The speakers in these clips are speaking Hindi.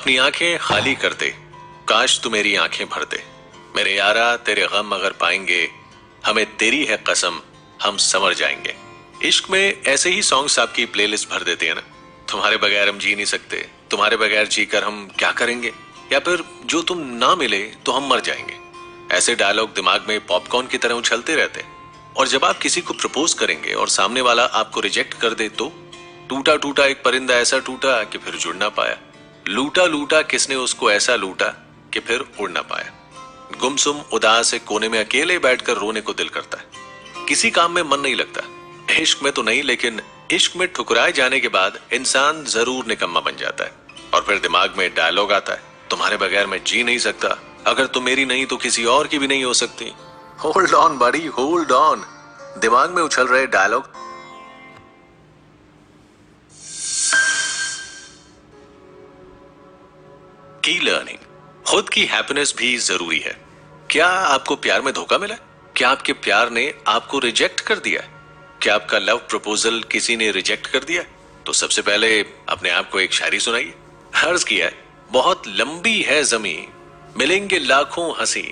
अपनी आंखें खाली कर दे, काश तू मेरी आंखें भर दे। मेरे यारा तेरे गम अगर पाएंगे, हमें तेरी है कसम, हम संवर जाएंगे। इश्क में ऐसे ही सॉन्ग्स आपकी प्लेलिस्ट भर देते हैं ना। तुम्हारे बगैर हम जी नहीं सकते, तुम्हारे बगैर जीकर हम क्या करेंगे, या फिर जो तुम ना मिले तो हम मर जाएंगे। ऐसे डायलॉग दिमाग में पॉपकॉर्न की तरह उछलते रहते हैं। और जब आप किसी को प्रपोज करेंगे और सामने वाला आपको रिजेक्ट कर दे तो टूटा टूटा एक परिंदा ऐसा टूटा कि फिर जुड़ ना पाया। लूटा लूटा किसने उसको ऐसा लूटा कि फिर उड़ ना पाया। गुमसुम उदास एक कोने में अकेले बैठकर रोने को दिल करता है। किसी काम में मन नहीं लगता, इश्क में तो नहीं, लेकिन इश्क में ठुकराए जाने के बाद इंसान जरूर निकम्मा बन जाता है। और फिर दिमाग में डायलॉग आता है, तुम्हारे बगैर मैं जी नहीं सकता, अगर तुम मेरी नहीं तो किसी और की भी नहीं हो सकती। होल्ड ऑन बड़ी, होल्ड ऑन। दिमाग में उछल रहे डायलॉग की लर्निंग, खुद की हैप्पीनेस भी जरूरी है। क्या आपको प्यार में धोखा मिला? क्या आपके प्यार ने आपको रिजेक्ट कर दिया? क्या आपका लव प्रपोजल किसी ने रिजेक्ट कर दिया? तो सबसे पहले अपने आप को एक शायरी सुनाइए। अर्ज किया है, बहुत लंबी है जमीन, मिलेंगे लाखों हंसी,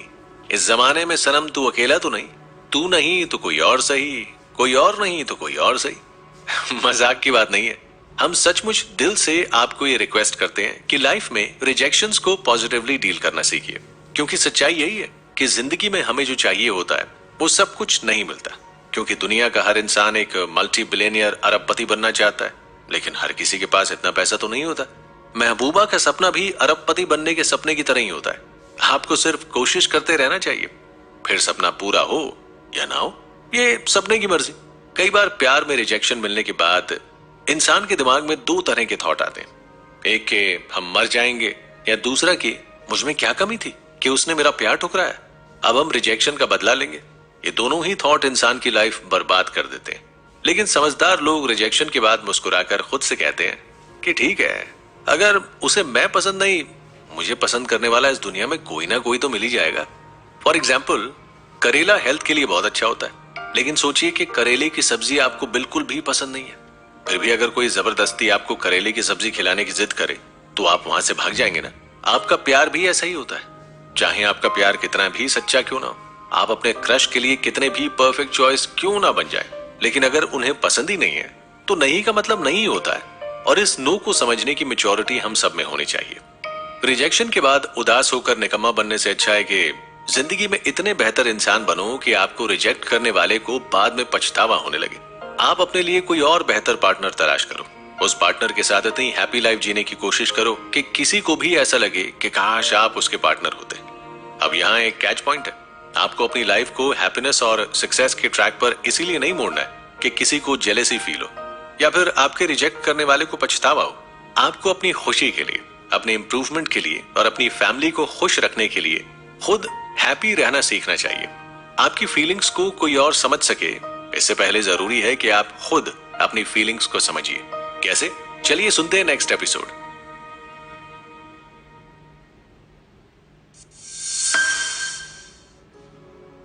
इस जमाने में सनम तू अकेला तो नहीं, तू नहीं तो कोई और सही, कोई और नहीं तो कोई और सही। मजाक की बात नहीं है, हम सचमुच दिल से आपको ये रिक्वेस्ट करते हैं कि लाइफ में रिजेक्शंस को पॉजिटिवली डील करना सीखिए। क्योंकि सच्चाई यही है कि जिंदगी में हमें जो चाहिए होता है वो सब कुछ नहीं मिलता। क्योंकि दुनिया का हर इंसान एक मल्टी बिलियनियर अरबपति बनना चाहता है, लेकिन हर किसी के पास इतना पैसा तो नहीं होता। महबूबा का सपना भी अरबपति बनने के सपने की तरह ही होता है। आपको सिर्फ कोशिश करते रहना चाहिए, फिर सपना पूरा हो या ना हो ये सपने की मर्जी। कई बार प्यार में रिजेक्शन मिलने के बाद इंसान के दिमाग में दो तरह के थॉट आते हैं, एक के हम मर जाएंगे, या दूसरा कि मुझ में क्या कमी थी कि उसने मेरा प्यार ठुकराया, अब हम रिजेक्शन का बदला लेंगे। ये दोनों ही थॉट इंसान की लाइफ बर्बाद कर देते हैं। लेकिन समझदार लोग रिजेक्शन के बाद मुस्कुराकर खुद से कहते हैं कि ठीक है, अगर उसे मैं पसंद नहीं, मुझे पसंद करने वाला इस दुनिया में कोई ना कोई तो मिल ही जाएगा। फॉर एग्जाम्पल, करेला हेल्थ के लिए बहुत अच्छा होता है, लेकिन सोचिए कि करेले की सब्जी आपको बिल्कुल भी पसंद नहीं है। फिर भी अगर कोई जबरदस्ती आपको करेले की सब्जी खिलाने की जिद करे तो आप वहां से भाग जाएंगे ना। आपका प्यार भी ऐसा ही होता है, चाहे आपका प्यार कितना भी सच्चा क्यों ना हो, आप अपने क्रश के लिए कितने भी परफेक्ट चॉइस क्यों ना बन जाए, लेकिन अगर उन्हें पसंद ही नहीं है तो नहीं का मतलब नहीं होता है। और इस नो को समझने की मैच्योरिटी हम सब में होनी चाहिए। रिजेक्शन के बाद उदास होकर निकम्मा बनने से अच्छा है कि जिंदगी में इतने बेहतर इंसान बनो कि आपको रिजेक्ट करने वाले को बाद में पछतावा होने लगे। आप अपने लिए कोई और बेहतर पार्टनर तलाश करो, उस पार्टनर के साथ इतनी हैप्पी लाइफ जीने की कोशिश करो कि किसी को भी ऐसा लगे कि काश आप उसके पार्टनर होते। अब यहाँ एक कैच पॉइंट है, आपको अपनी लाइफ को हैप्पीनेस और सक्सेस के ट्रैक पर इसीलिए नहीं मोड़ना है कि किसी को जेलेसी फील हो या फिर आपके रिजेक्ट करने वाले को पछतावा हो। आपको अपनी खुशी के लिए, अपने इंप्रूवमेंट के लिए और अपनी फैमिली को खुश रखने के लिए खुद हैप्पी रहना सीखना चाहिए। आपकी फीलिंग्स को कोई और समझ सके इससे पहले जरूरी है कि आप खुद अपनी फीलिंग्स को समझिए। कैसे? चलिए सुनते हैं नेक्स्ट एपिसोड।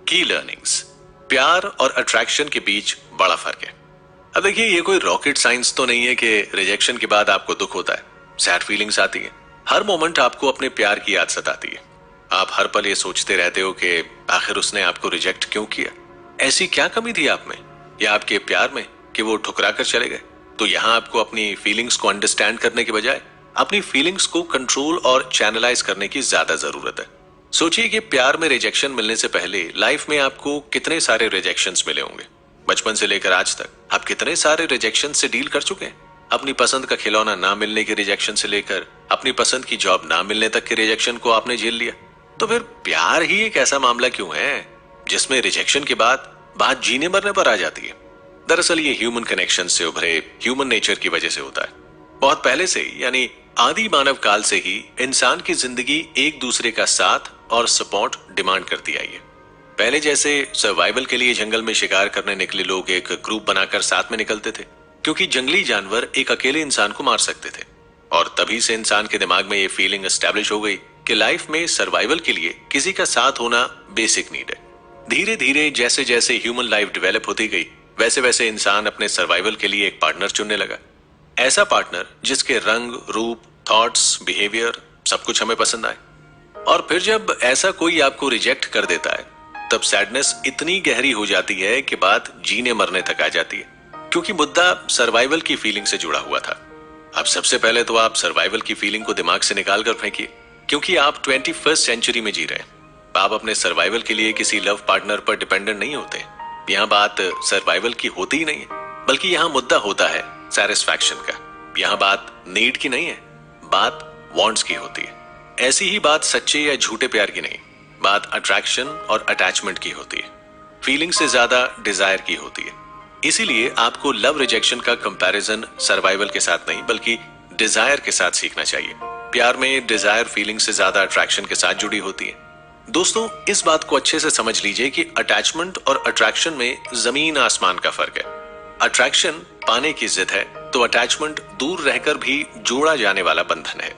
की लर्निंग्स, प्यार और अट्रैक्शन के बीच बड़ा फर्क है। अब देखिए, ये कोई रॉकेट साइंस तो नहीं है कि रिजेक्शन के बाद आपको दुख होता है, सैड फीलिंग्स आती है, हर मोमेंट आपको अपने प्यार की याद सताती है। आप हर पल ये सोचते रहते हो कि आखिर उसने आपको रिजेक्ट क्यों किया, ऐसी क्या कमी थी आप में या आपके प्यार में कि वो ठुकरा कर चले गए। तो यहाँ आपको अपनी फीलिंग्स को अंडरस्टैंड करने के बजाय अपनी फीलिंग्स को कंट्रोल और चैनलाइज करने की ज्यादा जरूरत है। सोचिए कि प्यार में रिजेक्शन मिलने से पहले लाइफ में आपको कितने सारे रिजेक्शंस मिले होंगे। बचपन से लेकर आज तक आप कितने सारे रिजेक्शन से डील कर चुके हैं। अपनी पसंद का खिलौना ना मिलने के रिजेक्शन से लेकर अपनी पसंद की जॉब ना मिलने तक के रिजेक्शन को आपने झेल लिया। तो फिर प्यार ही एक ऐसा मामला क्यों है जिसमें रिजेक्शन के बाद बात जीने मरने पर आ जाती है। दरअसल ये ह्यूमन कनेक्शन से उभरे ह्यूमन नेचर की वजह से होता है। बहुत पहले से ही, यानी आदि मानव काल से ही इंसान की जिंदगी एक दूसरे का साथ और सपोर्ट डिमांड करती आई है। पहले जैसे सर्वाइवल के लिए जंगल में शिकार करने निकले लोग एक ग्रुप बनाकर साथ में निकलते थे, क्योंकि जंगली जानवर एक अकेले इंसान को मार सकते थे। और तभी से इंसान के दिमाग में ये फीलिंग एस्टेब्लिश हो गई कि लाइफ में सर्वाइवल के लिए किसी का साथ होना बेसिक नीड है। धीरे धीरे जैसे जैसे ह्यूमन लाइफ डेवलप होती गई, वैसे वैसे इंसान अपने सर्वाइवल के लिए एक पार्टनर चुनने लगा। ऐसा पार्टनर जिसके रंग, रूप, थॉट्स, बिहेवियर सब कुछ हमें पसंद आए। और फिर जब ऐसा कोई आपको रिजेक्ट कर देता है, तब सैडनेस इतनी गहरी हो जाती है कि बात जीने मरने तक आ जाती है, क्योंकि मुद्दा सर्वाइवल की फीलिंग से जुड़ा हुआ था। अब सबसे पहले तो आप सर्वाइवल की फीलिंग को दिमाग से निकाल कर फेंकिए, क्योंकि आप 21st सेंचुरी में जी रहे हैं। आप अपने सर्वाइवल के लिए किसी लव पार्टनर पर डिपेंडेंट नहीं होते। यहाँ बात सर्वाइवल की होती ही नहीं है, बल्कि यहाँ मुद्दा होता है सैटिस्फैक्शन का। यहाँ बात नीड की नहीं है, बात वांट्स की होती है। ऐसी ही बात सच्चे या झूठे प्यार की नहीं, बात अट्रैक्शन और अटैचमेंट की होती है। फीलिंग से ज्यादा डिजायर की होती है। इसीलिए आपको लव रिजेक्शन का कंपैरिजन सर्वाइवल के साथ नहीं, बल्कि डिजायर के साथ सीखना चाहिए। प्यार में डिजायर फीलिंग से ज्यादा अट्रैक्शन के साथ जुड़ी होती है। दोस्तों, इस बात को अच्छे से समझ लीजिए कि अटैचमेंट और अट्रैक्शन में जमीन आसमान का फर्क है। अट्रैक्शन पाने की जिद है, तो अटैचमेंट दूर रहकर भी जोड़ा जाने वाला बंधन है।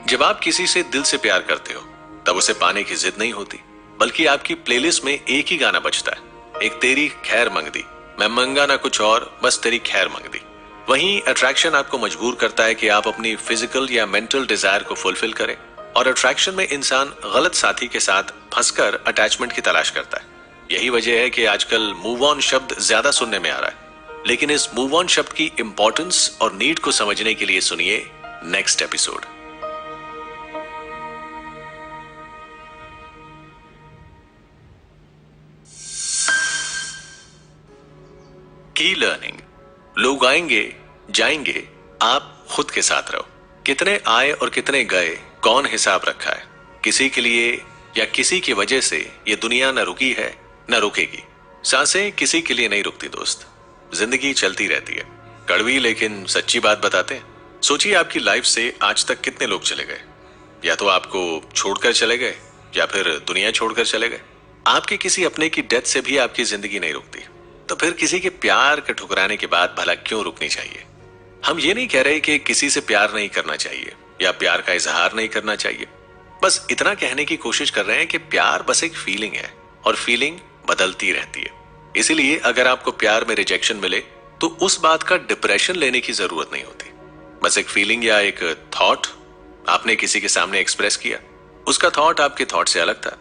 जब आप किसी से दिल से प्यार करते हो, तब उसे पाने की जिद नहीं होती, बल्कि आपकी प्लेलिस्ट में एक ही गाना बजता है, एक तेरी खैर मंगदी, मैं मंगा ना कुछ और, बस तेरी खैर मंगदी। वहीं अट्रैक्शन आपको मजबूर करता है कि आप अपनी फिजिकल या मेंटल डिजायर को फुलफिल करें, और अट्रैक्शन में इंसान गलत साथी के साथ फंसकर अटैचमेंट की तलाश करता है। यही वजह है कि आजकल मूव ऑन शब्द ज्यादा सुनने में आ रहा है। लेकिन इस मूव ऑन शब्द की इंपॉर्टेंस और नीड को समझने के लिए सुनिए नेक्स्ट एपिसोड। की लर्निंग। लोग आएंगे जाएंगे, आप खुद के साथ रहो। कितने आए और कितने गए, कौन हिसाब रखा है? किसी के लिए या किसी की वजह से ये दुनिया न रुकी है न रुकेगी। सांसें किसी के लिए नहीं रुकती दोस्त, जिंदगी चलती रहती है। कड़वी लेकिन सच्ची बात बताते हैं। सोचिए आपकी लाइफ से आज तक कितने लोग चले गए, या तो आपको छोड़कर चले गए या फिर दुनिया छोड़कर चले गए। आपके किसी अपने की डेथ से भी आपकी जिंदगी नहीं रुकती, तो फिर किसी के प्यार के ठुकराने के बाद भला क्यों रुकनी चाहिए? हम ये नहीं कह रहे कि किसी से प्यार नहीं करना चाहिए या प्यार का इजहार नहीं करना चाहिए। बस इतना कहने की कोशिश कर रहे हैं कि प्यार बस एक फीलिंग है, और फीलिंग बदलती रहती है। इसीलिए अगर आपको प्यार में रिजेक्शन मिले, तो उस बात का डिप्रेशन लेने की जरूरत नहीं होती। बस एक फीलिंग या एक थॉट आपने किसी के सामने एक्सप्रेस किया, उसका थॉट आपके थॉट से अलग था।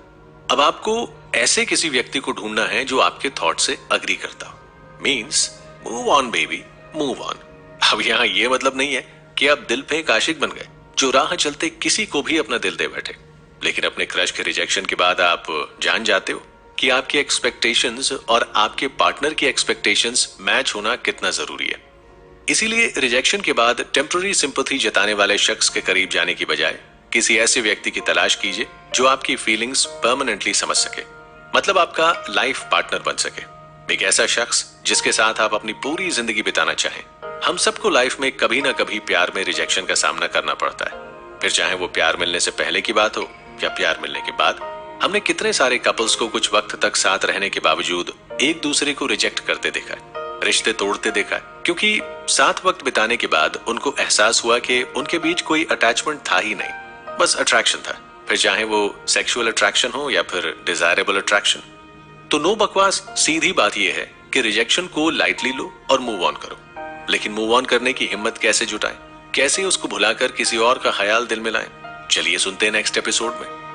अब आपको ऐसे किसी व्यक्ति को ढूंढना है जो आपके थॉट से अग्री करता हो। Means move on baby, move on. अब यहाँ ये मतलब नहीं है कि आप दिल पे एक आशिक बन गए जो राह चलते किसी को भी अपना दिल दे बैठे। लेकिन अपने क्रश के रिजेक्शन के बाद आप जान जाते हो कि आपकी एक्सपेक्टेशंस और आपके पार्टनर की एक्सपेक्टेशंस मैच होना कितना जरूरी है। इसीलिए रिजेक्शन के बाद टेम्पररी सिंपैथी जताने वाले शख्स के करीब जाने की बजाय किसी ऐसे व्यक्ति की तलाश कीजिए जो आपकी फीलिंग्स परमानेंटली समझ सके, मतलब आपका लाइफ पार्टनर बन सके। एक ऐसा शख्स जिसके साथ आप अपनी पूरी जिंदगी बिताना चाहें। हम सबको लाइफ में कभी ना कभी प्यार में रिजेक्शन का सामना करना पड़ता है, फिर चाहे वो प्यार मिलने से पहले की बात हो या प्यार मिलने के बाद। हमने कितने सारे कपल्स को कुछ वक्त तक साथ रहने के बावजूद एक दूसरे को रिजेक्ट करते देखा है, रिश्ते तोड़ते देखा है, क्योंकि साथ वक्त बिताने के बाद उनको एहसास हुआ कि उनके बीच कोई अटैचमेंट था ही नहीं, बस अट्रैक्शन था। फिर चाहे वो सेक्सुअल अट्रैक्शन हो या फिर डिजायरेबल अट्रैक्शन। तो नो बकवास, सीधी बात यह है कि रिजेक्शन को लाइटली लो और मूव ऑन करो। लेकिन मूव ऑन करने की हिम्मत कैसे जुटाएं, कैसे उसको भुलाकर किसी और का ख्याल दिल में लाएं? चलिए सुनते हैं नेक्स्ट एपिसोड में।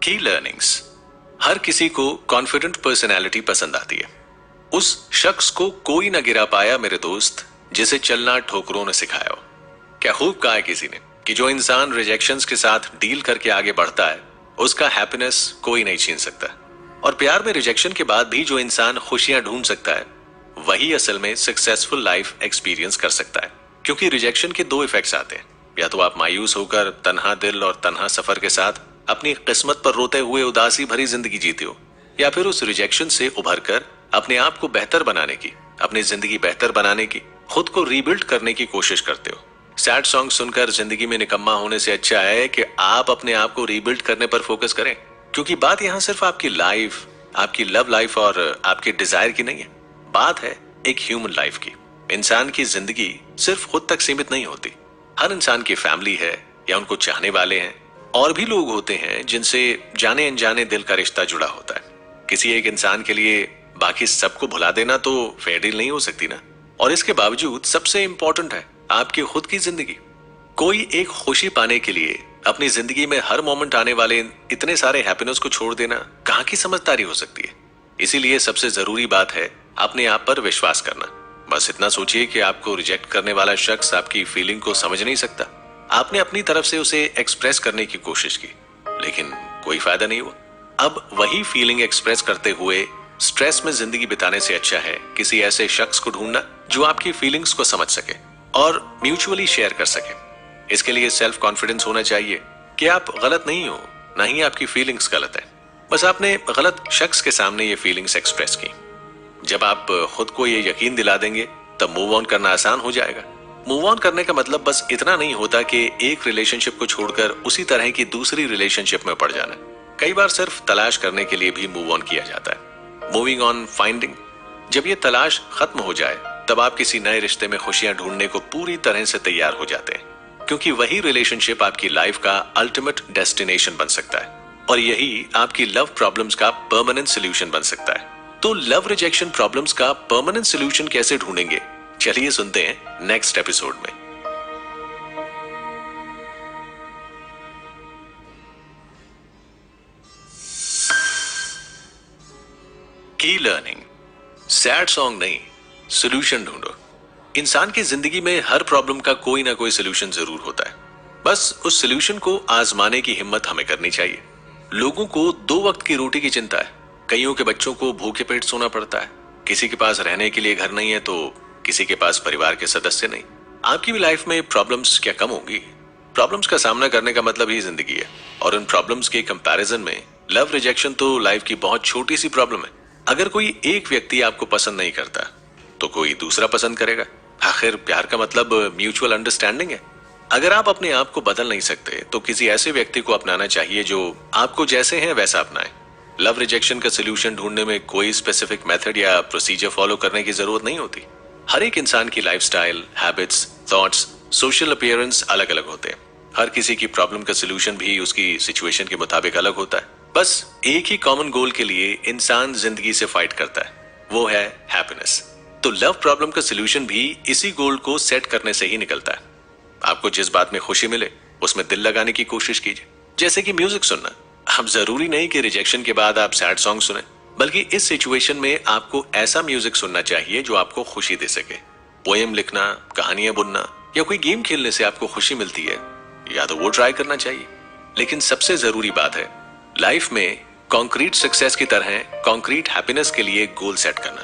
की लर्निंग्स। हर किसी को कॉन्फिडेंट पर्सनैलिटी पसंद आती है। उस शख्स को कोई न गिरा पाया मेरे दोस्त, जिसे चलना ठोकरों ने सिखाया हो। क्या खूब कहा है किसी ने कि जो इंसान रिजेक्शंस के साथ डील करके आगे बढ़ता है, उसका हैप्पीनेस कोई नहीं छीन सकता। और प्यार में रिजेक्शन के बाद भी जो इंसान खुशियां ढूंढ सकता है, वही असल में सक्सेसफुल लाइफ एक्सपीरियंस कर सकता है। क्योंकि रिजेक्शन के दो इफेक्ट्स आते हैं, या तो आप मायूस होकर तन्हा दिल और तन्हा सफर के साथ अपनी किस्मत पर रोते हुए उदासी भरी जिंदगी जीते हो, या फिर उस रिजेक्शन से उभरकर अपने आप को बेहतर बनाने की, अपनी जिंदगी बेहतर बनाने की, खुद को रीबिल्ड करने की कोशिश करते हो। सैड सॉन्ग सुनकर जिंदगी में निकम्मा होने से अच्छा है कि आप अपने आप को रीबिल्ड करने पर फोकस करें। क्योंकि बात यहाँ सिर्फ आपकी लाइफ, आपकी लव लाइफ और आपके डिजायर की नहीं है, बात है एक ह्यूमन लाइफ की। इंसान की जिंदगी सिर्फ खुद तक सीमित नहीं होती। हर इंसान की फैमिली है या उनको चाहने वाले हैं, और भी लोग होते हैं जिनसे जाने अनजाने दिल का रिश्ता जुड़ा होता है। किसी एक इंसान के लिए बाकी सबको भुला देना तो फेयर डील नहीं हो सकती ना। और इसके बावजूद सबसे इंपॉर्टेंट है आपकी खुद की जिंदगी। कोई एक खुशी पाने के लिए अपनी जिंदगी में हर मोमेंट आने वाले इतने सारे हैप्पीनेस को छोड़ देना कहाँ की समझदारी हो सकती है। इसीलिए सबसे जरूरी बात है अपने आप पर विश्वास करना। बस इतना सोचिए कि आपको रिजेक्ट करने वाला शख्स आपकी फीलिंग को समझ नहीं सकता। आपने अपनी तरफ से उसे एक्सप्रेस करने की कोशिश की, लेकिन कोई फायदा नहीं हुआ। अब वही फीलिंग एक्सप्रेस करते हुए स्ट्रेस में जिंदगी बिताने से अच्छा है किसी ऐसे शख्स को ढूंढना जो आपकी फीलिंग्स को समझ सके और म्यूचुअली शेयर कर सके। इसके लिए सेल्फ कॉन्फिडेंस होना चाहिए कि आप गलत नहीं हो, ना ही आपकी फीलिंग्स गलत है। बस आपने गलत शख्स के सामने ये फीलिंग्स एक्सप्रेस की। जब आप खुद को ये यकीन दिला देंगे तब मूव ऑन करना आसान हो जाएगा। मूव ऑन करने का मतलब बस इतना नहीं होता कि एक रिलेशनशिप को छोड़कर उसी तरह की दूसरी रिलेशनशिप में पड़ जाना। कई बार सिर्फ तलाश करने के लिए भी मूव ऑन किया जाता है। Moving on finding. जब ये तलाश खत्म हो जाए तब आप किसी नए रिश्ते में खुशियां ढूंढने को पूरी तरह से तैयार हो जाते हैं, क्योंकि वही रिलेशनशिप आपकी लाइफ का अल्टीमेट डेस्टिनेशन बन सकता है और यही आपकी लव प्रॉब्लम्स का परमानेंट सोल्यूशन बन सकता है। तो लव रिजेक्शन प्रॉब्लम्स का परमानेंट सोल्यूशन कैसे ढूंढेंगे, चलिए सुनते हैं नेक्स्ट एपिसोड में। की लर्निंग। सैड सॉन्ग नहीं, सोल्यूशन ढूंढो। इंसान की जिंदगी में हर प्रॉब्लम का कोई ना कोई सोल्यूशन जरूर होता है। बस उस सोल्यूशन को आजमाने की हिम्मत हमें करनी चाहिए। लोगों को 2 वक्त की रोटी की चिंता है। कईयों के बच्चों को भूखे पेट सोना पड़ता है। किसी के पास रहने के लिए घर नहीं है तो किसी के पास परिवार के सदस्य नहीं। आपकी भी लाइफ में प्रॉब्लम्स क्या कम होंगी? प्रॉब्लम्स का सामना करने का मतलब ही जिंदगी है, और उन प्रॉब्लम्स के कंपैरिजन में लव रिजेक्शन तो लाइफ की बहुत छोटी सी प्रॉब्लम है। अगर कोई एक व्यक्ति आपको पसंद नहीं करता तो कोई दूसरा पसंद करेगा। आखिर प्यार का मतलब म्यूचुअल अंडरस्टैंडिंग है। अगर आप अपने आप को बदल नहीं सकते तो किसी ऐसे व्यक्ति को अपनाना चाहिए जो आपको जैसे हैं वैसा अपनाए। लव रिजेक्शन का सोल्यूशन ढूंढने में कोई स्पेसिफिक मेथड या प्रोसीजर फॉलो करने की जरूरत नहीं होती। हर एक इंसान की lifestyle, habits, thoughts, social appearance अलग अलग होते हैं। हर किसी की प्रॉब्लम का सोल्यूशन भी उसकी सिचुएशन के मुताबिक अलग होता है। बस एक ही कॉमन गोल के लिए इंसान जिंदगी से फाइट करता है, वो है हैप्पीनेस। तो लव प्रॉब्लम का सोल्यूशन भी इसी गोल को सेट करने से ही निकलता है। आपको जिस बात में खुशी मिले उसमें दिल लगाने की कोशिश कीजिए, जैसे कि म्यूजिक सुनना। अब जरूरी नहीं कि रिजेक्शन के बाद आप सैड सॉन्ग सुने, बल्कि इस सिचुएशन में आपको ऐसा म्यूजिक सुनना चाहिए जो आपको खुशी दे सके। पोएम लिखना, कहानियां बुनना या कोई गेम खेलने से आपको खुशी मिलती है या तो वो ट्राई करना चाहिए। लेकिन सबसे जरूरी बात है लाइफ में कॉन्क्रीट सक्सेस की तरह कॉन्क्रीट हैप्पीनेस के लिए गोल सेट करना,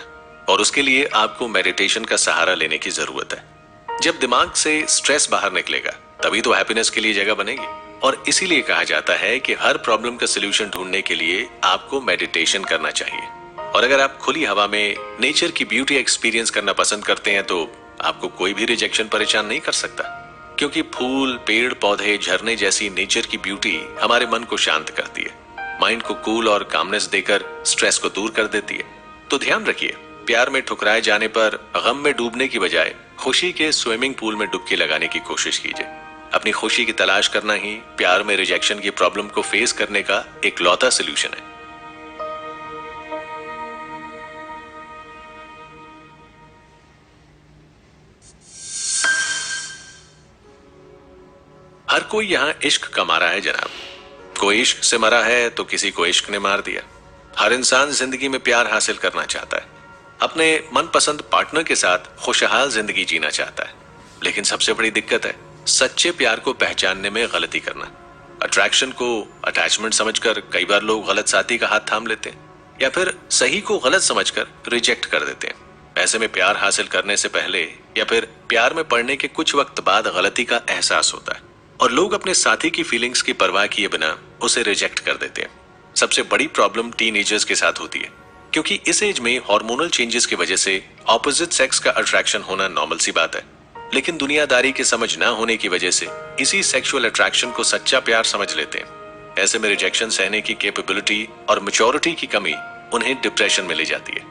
और उसके लिए आपको मेडिटेशन का सहारा लेने की जरूरत है। जब दिमाग से स्ट्रेस बाहर निकलेगा तभी तो हैप्पीनेस के लिए जगह बनेगी। और इसीलिए कहा जाता है कि हर प्रॉब्लम का सोल्यूशन ढूंढने के लिए आपको मेडिटेशन करना चाहिए। और अगर आप खुली हवा में नेचर की ब्यूटी एक्सपीरियंस करना पसंद करते हैं तो आपको कोई भी रिजेक्शन परेशान नहीं कर सकता, क्योंकि फूल, पेड़ पौधे, झरने जैसी नेचर की ब्यूटी हमारे मन को शांत करती है, माइंड को कूल और कामनेस देकर स्ट्रेस को दूर कर देती है। तो ध्यान रखिए, प्यार में ठुकराए जाने पर गम में डूबने की बजाय खुशी के स्विमिंग पूल में डुबकी लगाने की कोशिश कीजिए। अपनी खुशी की तलाश करना ही प्यार में रिजेक्शन की प्रॉब्लम को फेस करने का एक लौता सोल्यूशन है। हर कोई यहाँ इश्क का मारा है जनाब। कोई इश्क से मरा है तो किसी को इश्क ने मार दिया। हर इंसान जिंदगी में प्यार हासिल करना चाहता है, अपने मनपसंद पार्टनर के साथ खुशहाल जिंदगी जीना चाहता है। लेकिन सबसे बड़ी दिक्कत है सच्चे प्यार को पहचानने में गलती करना। अट्रैक्शन को अटैचमेंट समझकर कई बार लोग गलत साथी का हाथ थाम लेते हैं, या फिर सही को गलत समझकर रिजेक्ट कर देते हैं। ऐसे में प्यार हासिल करने से पहले या फिर प्यार में पड़ने के कुछ वक्त बाद गलती का एहसास होता है और लोग अपने साथी की फीलिंग्स की परवाह किए बिना उसे रिजेक्ट कर देते हैं। सबसे बड़ी प्रॉब्लम टीनेजर्स के साथ होती है, क्योंकि इस एज में हार्मोनल चेंजेस की वजह से ऑपोजिट सेक्स का अट्रैक्शन होना नॉर्मल सी बात है। लेकिन दुनियादारी की समझ ना होने की वजह से इसी सेक्सुअल अट्रैक्शन को सच्चा प्यार समझ लेते हैं। ऐसे में रिजेक्शन सहने की कैपेबिलिटी और मैच्योरिटी की कमी उन्हें डिप्रेशन में ले जाती है।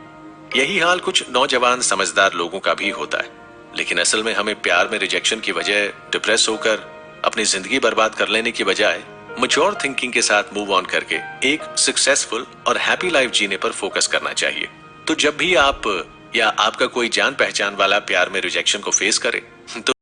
यही हाल कुछ नौजवान समझदार लोगों का भी होता है। लेकिन असल में हमें प्यार में रिजेक्शन की वजह डिप्रेस होकर अपनी जिंदगी बर्बाद कर लेने की बजाय मैच्योर थिंकिंग के साथ मूव ऑन करके एक सक्सेसफुल और हैप्पी लाइफ जीने पर फोकस करना चाहिए। तो जब भी आप या आपका कोई जान पहचान वाला प्यार में रिजेक्शन को फेस करे तो